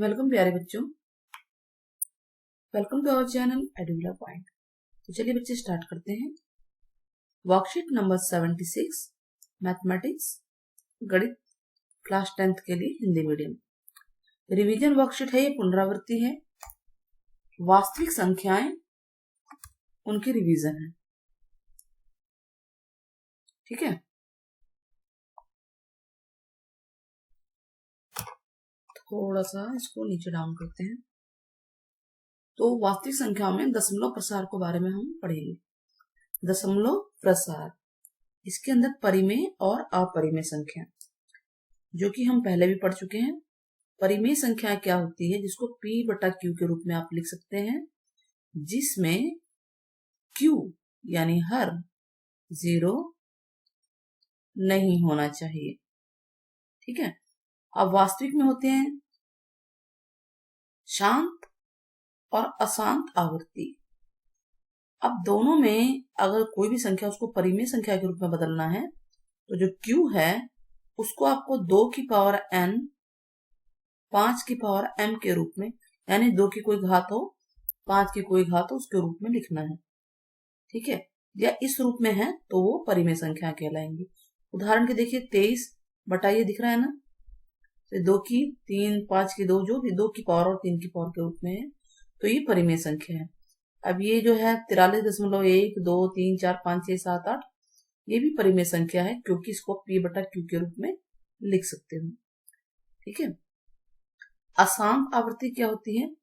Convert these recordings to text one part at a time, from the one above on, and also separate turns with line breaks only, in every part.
Welcome प्यारे बच्चों, welcome to our channel Edula point. तो चलिए बच्चे स्टार्ट करते हैं। वर्कशीट नंबर 76 मैथमेटिक्स गणित क्लास 10th के लिए हिंदी मीडियम रिवीजन वर्कशीट है। ये पुनरावृत्ति है। वास्तविक संख्याएं उनकी रिवीजन है। ठीक है, थोड़ा सा इसको नीचे डाउन करते हैं। तो वास्तविक संख्याओं में दशमलव प्रसार के बारे में हम पढ़ेंगे। दशमलव प्रसार, इसके अंदर परिमेय और अपरिमेय संख्या, जो कि हम पहले भी पढ़ चुके हैं। परिमेय संख्या क्या होती है, जिसको P/Q के रूप में आप लिख सकते हैं, जिसमें Q यानी हर 0 नहीं होना चाहिए। ठीक है। अब वास्तविक में होते हैं शांत और अशांत आवृत्ति। अब दोनों में अगर कोई भी संख्या उसको परिमेय संख्या के रूप में बदलना है, तो जो Q है उसको आपको 2 की पावर n 5 की पावर m के रूप में, यानी 2 की कोई घात हो 5 की कोई घात हो उसके रूप में लिखना है। ठीक है, या इस रूप में है तो वो परिमेय संख्या कहलाएंगी। उदाहरण के देखिए 23 बटाइए दिख रहा है ना, तो 2 की 3 5 की 2, जो भी 2 की पावर और 3 की पावर के रूप में है, तो ये परिमेय संख्या है। अब ये जो है 43.1 2 3 4 5 6 7 8, ये भी परिमेय संख्या है, क्योंकि इसको P/Q के रूप में लिख सकते हो। ठीक है। अशांत आवृत्ति क्या होती है,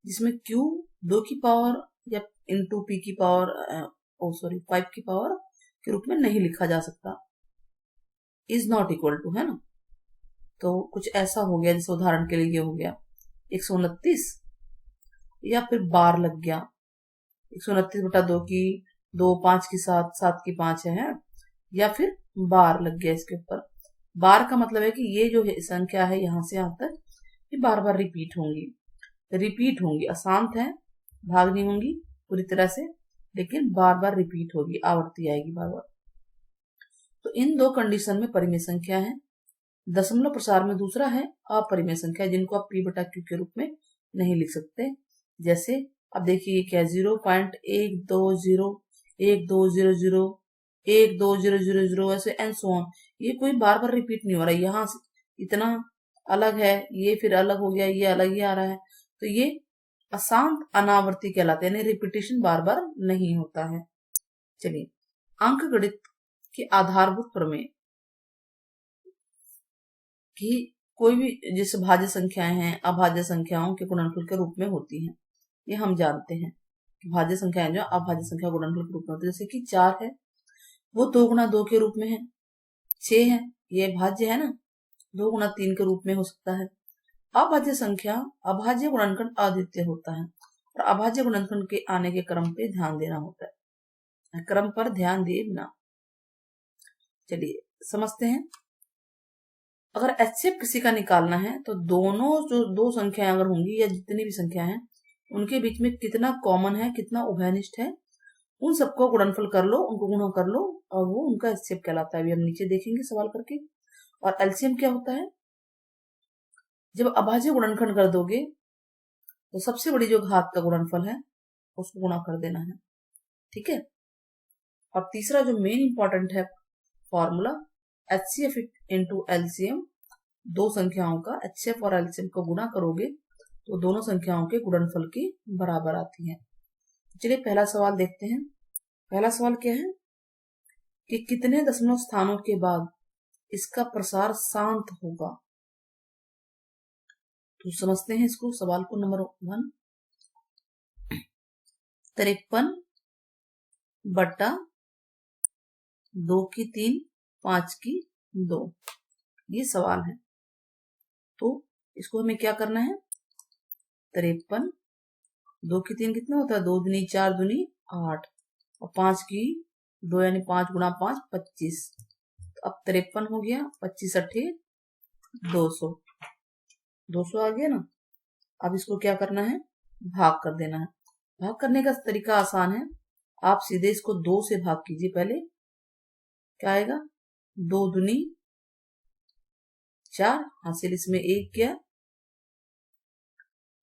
जिसमें Q 2 की पावर या इंटू P की पावर 5 की पावर के रूप में नहीं लिखा जा सकता, इज नॉट इक्वल टू, है ना। तो कुछ ऐसा हो गया, जैसे उदाहरण के लिए ये हो गया 129, या फिर बार लग गया 129/2 की 2 5 की 7 7 की 5 है, या फिर बार लग गया इसके ऊपर। बार का मतलब है कि ये जो है संख्या है यहां से यहां तक ये बार बार रिपीट होंगी। अशांत है, भाग नहीं होंगी पूरी तरह से, लेकिन बार बार रिपीट होगी, आवृत्ति आएगी बार बार। तो इन दो कंडीशन में परिमेय संख्या है। दशमलव प्रसार में दूसरा है अपरिमेय संख्या, जिनको आप P/Q के रूप में नहीं लिख सकते। जैसे अब देखिए क्या 0.120 1200 12000 ऐसे एंड सो ऑन, ये कोई बार बार रिपीट नहीं हो रहा है। यहाँ इतना अलग है, ये फिर अलग हो गया, ये अलग ही आ रहा है, तो ये अशांत अनावर्ती कहलाते हैं, यानी रिपीटेशन बार बार नहीं होता है। चलिए, अंक गणित के आधारभूत प्रमेय कि कोई भी जैसे भाज्य संख्याएं हैं अभाज्य संख्याओं के गुणनफल के रूप में होती हैं, ये हम जानते हैं कि भाज्य संख्याएं जो अभाज्य संख्या गुणनफल के रूप में होती है। जैसे कि 4 है, वो 2 गुणा 2 के रूप में है। 6 है, ये भाज्य है ना, 2 गुणा 3 के रूप में हो सकता है। अभाज्य संख्या अभाज्य गुणनखंड अद्वितीय होता है, और अभाज्य गुणनखंड के आने के क्रम पे ध्यान देना होता है, क्रम पर ध्यान दिए बिना। चलिए समझते हैं। अगर HCF किसी का निकालना है, तो दोनों जो दो संख्याएं अगर होंगी या जितनी भी संख्या हैं, उनके बीच में कितना कॉमन है, कितना उभयनिष्ठ है, उन सबको गुणनफल कर लो, उनको गुणा कर लो, और वो उनका HCF कहलाता है। अभी हम नीचे देखेंगे सवाल करके। और LCM क्या होता है, जब अभाज्य गुणनखंड कर दोगे तो सबसे बड़ी जो घात का गुणनफल है उसको गुणा कर देना है। ठीक है। और तीसरा जो मेन इंपॉर्टेंट है फॉर्मूला, HCF इंटू LCM, दो संख्याओं का HCF और LCM को गुणा करोगे तो दोनों संख्याओं के गुणनफल की बराबर आती है। चलिए पहला सवाल देखते हैं। पहला सवाल क्या है कि कितने दशमलव स्थानों के बाद इसका प्रसार शांत होगा। तो समझते हैं इसको, सवाल को। नंबर 1, 53/2 की 3 5 की 2, ये सवाल है। तो इसको हमें क्या करना है, 53 2 की 3 कितना होता है, 2 दूनी 4 दूनी 8, और 5 की 2 यानी 5 गुणा 5 25। तो अब 53 हो गया, 25 8 200, 200 आ गया ना। अब इसको क्या करना है, भाग कर देना है। भाग करने का तरीका आसान है, आप सीधे इसको 2 से भाग कीजिए। पहले क्या आएगा, 2 दूनी 4, हासिल इसमें 1 गया,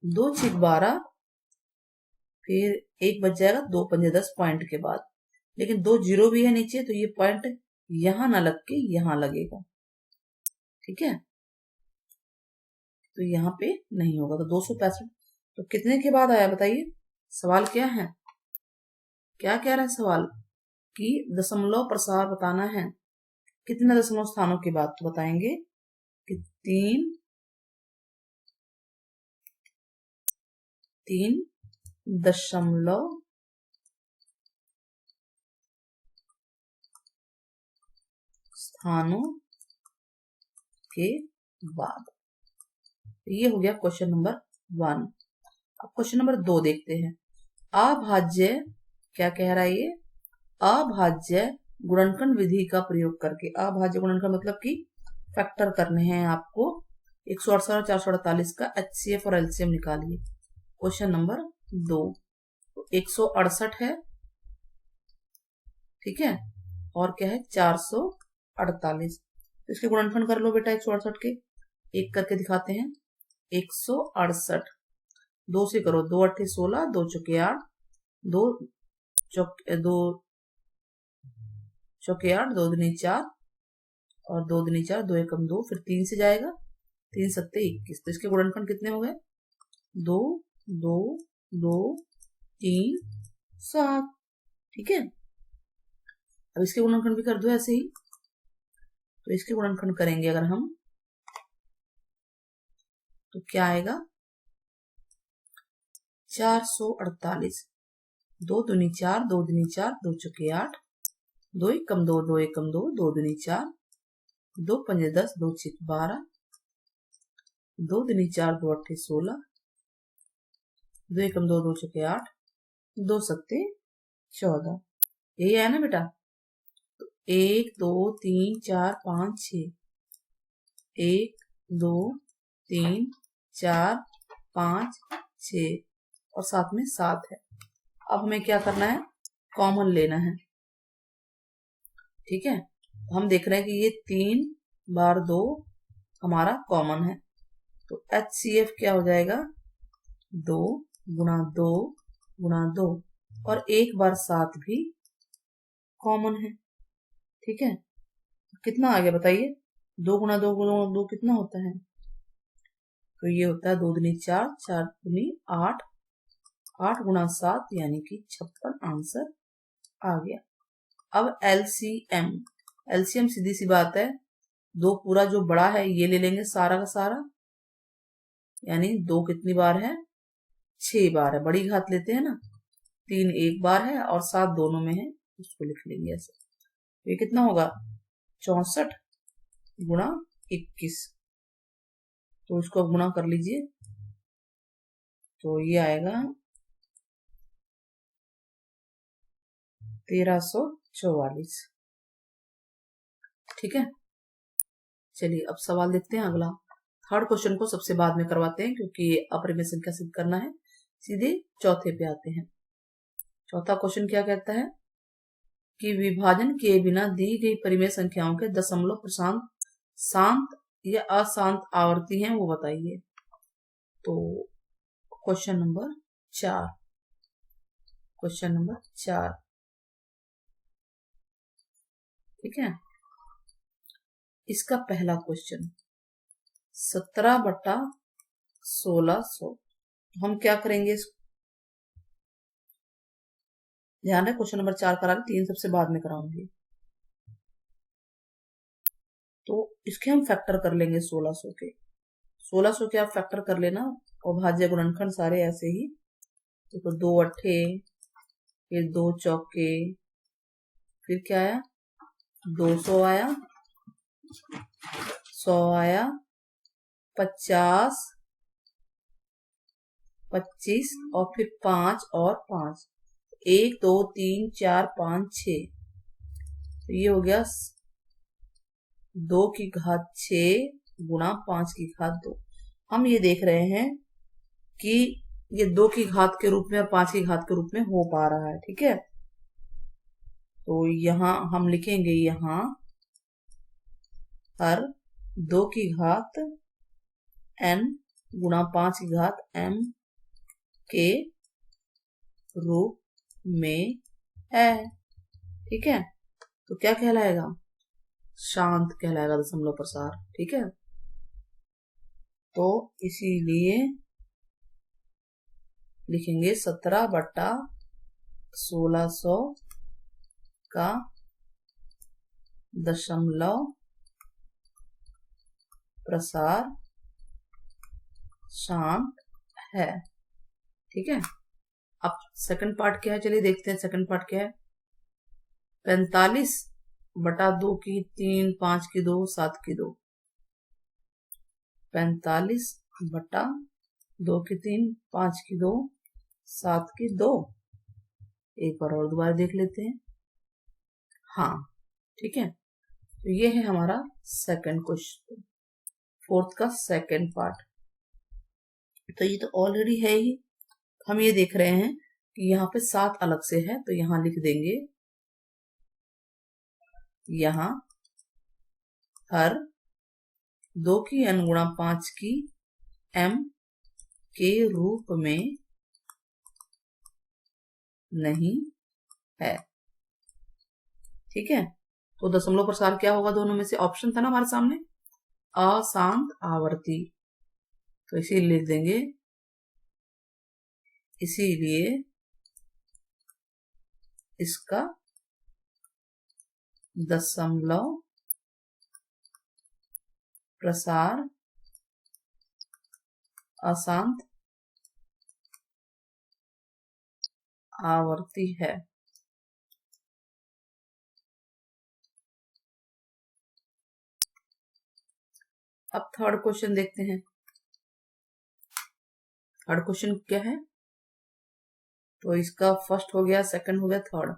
2 छिक 12, फिर 1 बच जाएगा, 2 पंजे 10 पॉइंट के बाद। लेकिन 2 जीरो भी है नीचे, तो ये पॉइंट यहां ना लग के यहां लगेगा, ठीक है। तो यहाँ पे नहीं होगा, तो 265। तो कितने के बाद आया बताइए? सवाल क्या है, क्या कह रहा है सवाल कि दशमलव प्रसार बताना है। कितने दशमलव स्थानों के बाद? तो बताएंगे कि 3 दशमलव स्थानों के बाद। ये हो गया क्वेश्चन नंबर 1। अब क्वेश्चन नंबर 2 देखते हैं। अभाज्य, क्या कह रहा है ये? अभाज्य गुणनखंड विधि का प्रयोग करके। अभाज्य गुणनखंड मतलब कि फैक्टर करने हैं आपको 168 और 448 का HCF और LCM निकालिए। क्वेश्चन नंबर 2, 168 है, ठीक है, और क्या है 448। तो इसके गुणनखंड कर लो बेटा 168 के। एक करके दिखाते हैं। 168 2 से करो, 2 8 16, 2 चौके 8, 2 चौके 8, 2 दूनी 4 और 2 दूनी 4, 2 एकम 2, फिर 3 से जाएगा, 3 सत्ते 21। तो इसके गुणनखंड कितने हो गए? 2 2 2 3 7, ठीक है। अब इसके गुणनखंड भी कर दो ऐसे ही। तो इसके गुणनखंड करेंगे अगर हम, तो क्या आएगा? 448, 2 दूनी 4, 2 दूनी 4, 2 चौके 8, 2 एकम 2, 2 एकम 2, 2 दूनी 4, 2 पंजे 10, 2 छिक 12, 2 दूनी 4, 2 8 16, 2 एकम 2, 2 चौके 8, 2 सत्ते 14। यही है ना बेटा? तो 1 2 3 4 5 6, 1 2 3 4 5 6 और साथ में 7 है। अब हमें क्या करना है? कॉमन लेना है, ठीक है। हम देख रहे हैं कि ये 3 बार 2 हमारा कॉमन है, तो HCF क्या हो जाएगा? 2 गुणा 2 गुणा 2, और 1 बार 7 भी कॉमन है, ठीक है। कितना आ गया बताइए? 2 गुणा 2 गुणा 2 कितना होता है? तो ये होता है 2 दूनी 4, 4 दूनी 8, 8 गुणा 7 यानी कि 56 आंसर आ गया। अब LCM सीधी सी बात है, 2 पूरा जो बड़ा है ये ले लेंगे सारा का सारा, यानी 2 कितनी बार है? 6 बार है। बड़ी घात लेते हैं ना, 3 एक बार है और 7 दोनों में है, उसको लिख लेंगे ऐसे। ये कितना होगा? 64 गुणा 21। तो इसको गुणा कर लीजिए, तो ये आएगा 1344, ठीक है। चलिए अब सवाल देखते हैं अगला। थर्ड क्वेश्चन को सबसे बाद में करवाते हैं क्योंकि अपरिमेय संख्या सिद्ध करना है। सीधे चौथे पे आते हैं। चौथा क्वेश्चन क्या कहता है कि विभाजन किए बिना दी गई परिमेय संख्याओं के दशमलव प्रशांत शांत या अशांत आवर्ती हैं, वो बताइए। तो क्वेश्चन नंबर 4, ठीक है। इसका पहला क्वेश्चन 17/1600। हम क्या करेंगे? ध्यान रहे क्वेश्चन नंबर 4 करा, 3 सबसे बाद में कराऊंगी। तो इसके हम फैक्टर कर लेंगे 1600 के। 1600 के आप फैक्टर कर लेना, और भाज्य गुणनखंड सारे ऐसे ही। तो 2 अट्ठे, फिर 2 चौके, फिर क्या आया? 200 आया, 100 आया, 50, 25 और फिर 5 और 5, 1 2 3 4 5 6। तो ये हो गया 2 की घात 6 गुणा 5 की घात 2। हम ये देख रहे हैं कि ये 2 की घात के रूप में और 5 की घात के रूप में हो पा रहा है, ठीक है। तो यहां हम लिखेंगे, यहां हर 2 की घात n गुणा 5 की घात m के रूप में है। ठीक है, तो क्या कहलाएगा? शांत कहलाएगा दशमलव प्रसार। ठीक है, तो इसीलिए लिखेंगे 17/1600 का दशमलव प्रसार शांत है। ठीक है, अब सेकंड पार्ट क्या है, चलिए देखते हैं सेकंड पार्ट क्या है। 45/2 की 3, 5 की 2, 7 की 2। 45/2 की 3, 5 की 2, 7 की 2। एक बार और दोबारा देख लेते हैं। हाँ, ठीक है, तो ये है हमारा सेकंड क्वेश्चन, फोर्थ का सेकंड पार्ट। तो ये तो ऑलरेडी है ही, हम ये देख रहे हैं कि यहाँ पे 7 अलग से है, तो यहाँ लिख देंगे, यहाँ हर 2 की n गुणा 5 की m के रूप में नहीं है। ठीक है, तो दशमलव प्रसार क्या होगा? दोनों में से ऑप्शन था ना हमारे सामने, अशांत आवर्ती, तो इसीलिए लिख देंगे, इसीलिए इसका दशमलव प्रसार अशांत आवर्ती है। अब थर्ड क्वेश्चन देखते हैं। थर्ड क्वेश्चन क्या है? तो इसका फर्स्ट हो गया, सेकंड हो गया, थर्ड।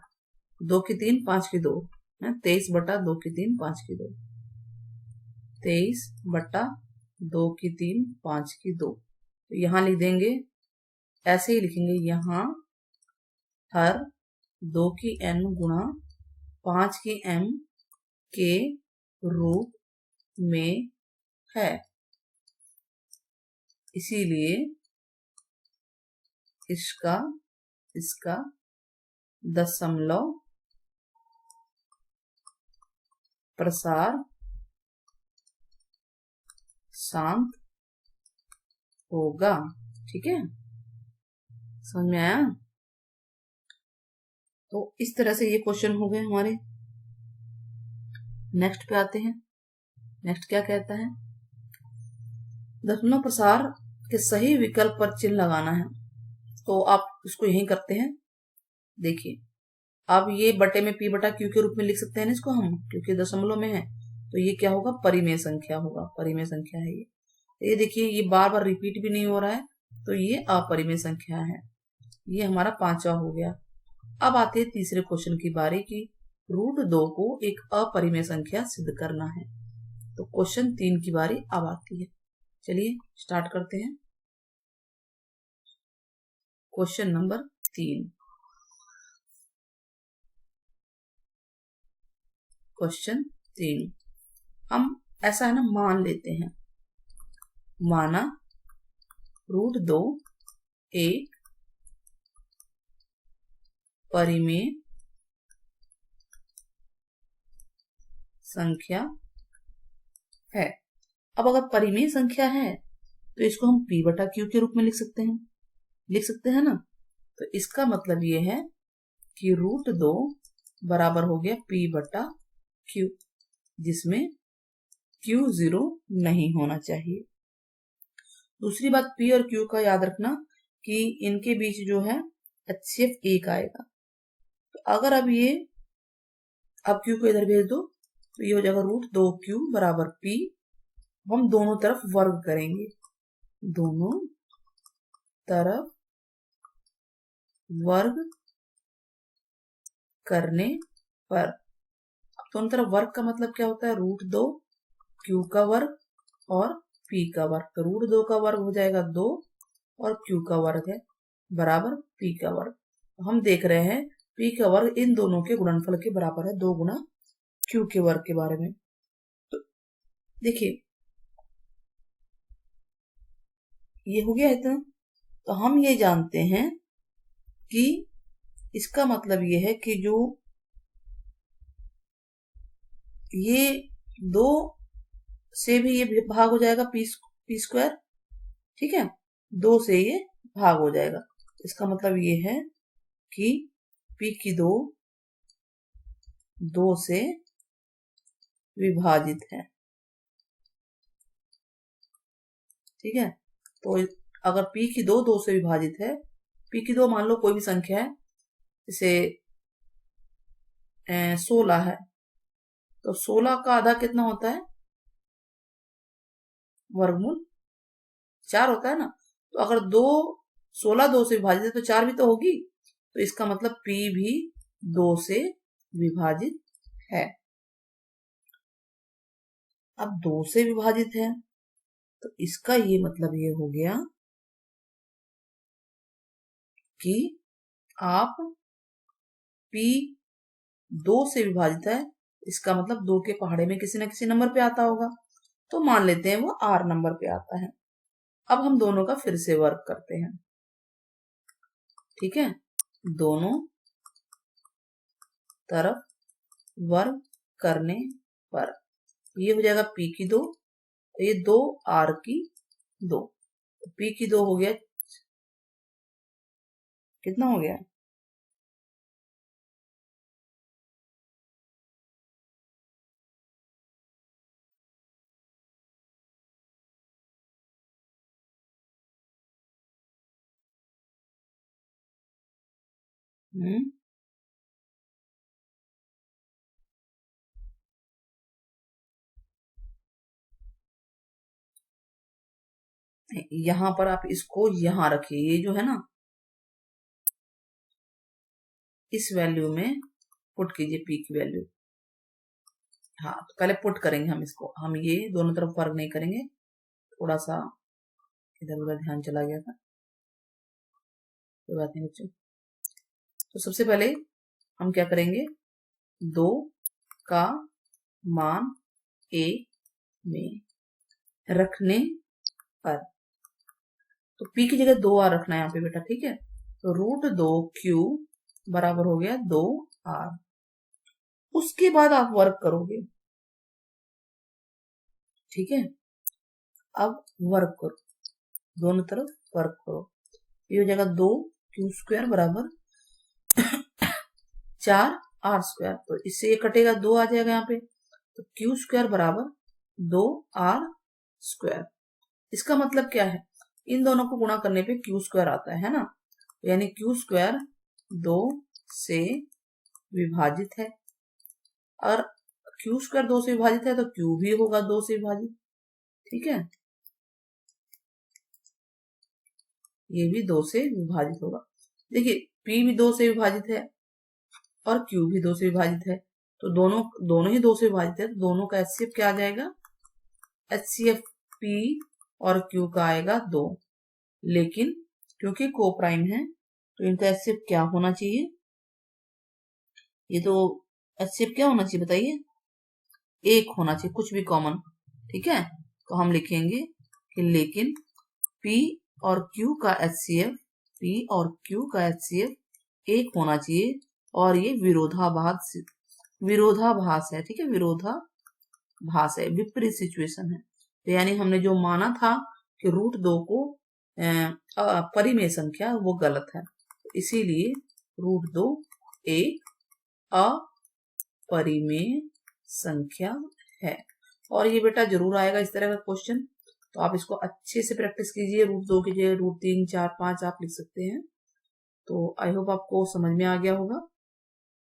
2 की 3, 5 की 2 है, 23/2 की 3, 5 की 2। 23/2 की 3, 5 की 2। तो यहां लिख देंगे, ऐसे ही लिखेंगे, यहां हर 2 की n गुणा 5 की m के रूप में है, इसीलिए इसका दशमलव प्रसार शांत होगा। ठीक है, समझ में आया? तो इस तरह से ये क्वेश्चन हो गए हमारे। नेक्स्ट पे आते हैं। नेक्स्ट क्या कहता है? दशमलव प्रसार के सही विकल्प पर चिन्ह लगाना है। तो आप इसको यही करते हैं। देखिए, अब ये बटे में p/q के रूप में लिख सकते हैं ना इसको हम, क्योंकि दशमलव में है, तो ये क्या होगा? परिमेय संख्या होगा। परिमेय संख्या है ये देखिए, ये बार बार रिपीट भी नहीं हो रहा है, तो ये अपरिमेय संख्या है। ये हमारा पांचवा हो गया। अब आते हैं तीसरे क्वेश्चन की बारी की √2 को एक अपरिमेय संख्या सिद्ध करना है। तो क्वेश्चन 3 की बारी अब आती है। चलिए स्टार्ट करते हैं। Question number 3। क्वेश्चन 3 हम ऐसा है ना, मान लेते हैं, माना √2 एक परिमेय संख्या है। अब अगर परिमेय संख्या है तो इसको हम p/q के रूप में लिख सकते हैं ना। तो इसका मतलब ये है कि √2 बराबर हो गया p/q, जिसमें q 0 नहीं होना चाहिए। दूसरी बात, p और q का याद रखना कि इनके बीच जो है HCF 1 आएगा। तो अगर अब q को इधर भेज दो तो ये हो जाएगा √2q बराबर p। हम दोनों तरफ वर्ग करेंगे, दोनों तरफ वर्ग करने पर, दोनों तरफ वर्ग का मतलब क्या होता है? √2q का वर्ग और p का वर्ग। तो √2 का वर्ग हो जाएगा 2 और q का वर्ग है बराबर p का वर्ग। तो हम देख रहे हैं p का वर्ग इन दोनों के गुणनफल के बराबर है, 2 गुना q के वर्ग के बारे में। तो देखिए, ये हो गया इतना। तो हम ये जानते हैं कि इसका मतलब ये है कि जो ये 2 से भी ये भाग हो जाएगा पी स्क्वायर, ठीक है, 2 से ये भाग हो जाएगा। इसका मतलब ये है कि पी की 2 से विभाजित है, ठीक है। तो अगर पी की 2 से विभाजित है, पी की 2 मान लो कोई भी संख्या है, जैसे 16 है, तो 16 का आधा कितना होता है? वर्गमूल 4 होता है ना। तो अगर 16 2 से विभाजित है तो 4 भी तो होगी, तो इसका मतलब P भी 2 से विभाजित है। अब 2 से विभाजित है तो इसका ये मतलब ये हो गया कि आप P 2 से विभाजित है, इसका मतलब 2 के पहाड़े में किसी न किसी नंबर पे आता होगा, तो मान लेते हैं वो R नंबर पे आता है। अब हम दोनों का फिर से वर्क करते हैं, ठीक है। दोनों तरफ वर्क करने पर ये हो जाएगा P की 2, ये 2 R की 2, P की 2 हो गया, कितना हो गया? यहां पर आप इसको यहां रखिए, ये जो है ना इस वैल्यू में पुट कीजिए P की वैल्यू। हाँ, तो पहले पुट करेंगे हम इसको, हम ये दोनों तरफ वर्क नहीं करेंगे, थोड़ा सा इधर उधर ध्यान चला गया था, कोई बात नहीं बच्चों। तो सबसे पहले हम क्या करेंगे, 2 का मान A में रखने पर, तो P की जगह 2 R रखना है यहाँ पे बेटा, ठीक है। तो √2Q बराबर हो गया 2R। उसके बाद आप वर्क करोगे, ठीक है। अब वर्क करो, दोनों तरफ वर्क करो, ये हो जाएगा 2Q² बराबर 4R²। तो इससे ये कटेगा, 2 आ जाएगा यहाँ पे, तो Q² बराबर 2R²। इसका मतलब क्या है, इन दोनों को गुणा करने पे Q² आता है ना, यानी Q² 2 से विभाजित है, और Q² 2 से विभाजित है तो Q भी होगा 2 से विभाजित, ठीक है। ये भी 2 से विभाजित होगा। देखिए P भी 2 से विभाजित है और Q भी 2 से विभाजित है, तो दोनों ही 2 से विभाजित है, तो दोनों का HCF क्या आ जाएगा? HCF P और Q का आएगा 2, लेकिन क्योंकि कोप्राइम है तो इनका HCF क्या होना चाहिए? ये तो HCF क्या होना चाहिए बताइए? 1 होना चाहिए, कुछ भी कॉमन, ठीक है। तो हम लिखेंगे कि लेकिन P और Q का HCF, P और Q का HCF 1 होना चाहिए, और ये विरोधाभास है, ठीक है, विरोधाभास है, विपरीत सिचुएशन है। तो यानी हमने जो माना था कि √2 को परिमेय संख्या, वो गलत है, तो इसीलिए √2 एक अपरिमेय संख्या है। और ये बेटा जरूर आएगा इस तरह का क्वेश्चन, तो आप इसको अच्छे से प्रैक्टिस कीजिए, √2 की जगह √3, 4, 5 आप लिख सकते हैं। तो आई होप आपको समझ में आ गया होगा।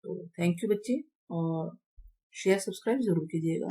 तो थैंक यू बच्चे, और शेयर सब्सक्राइब जरूर कीजिएगा।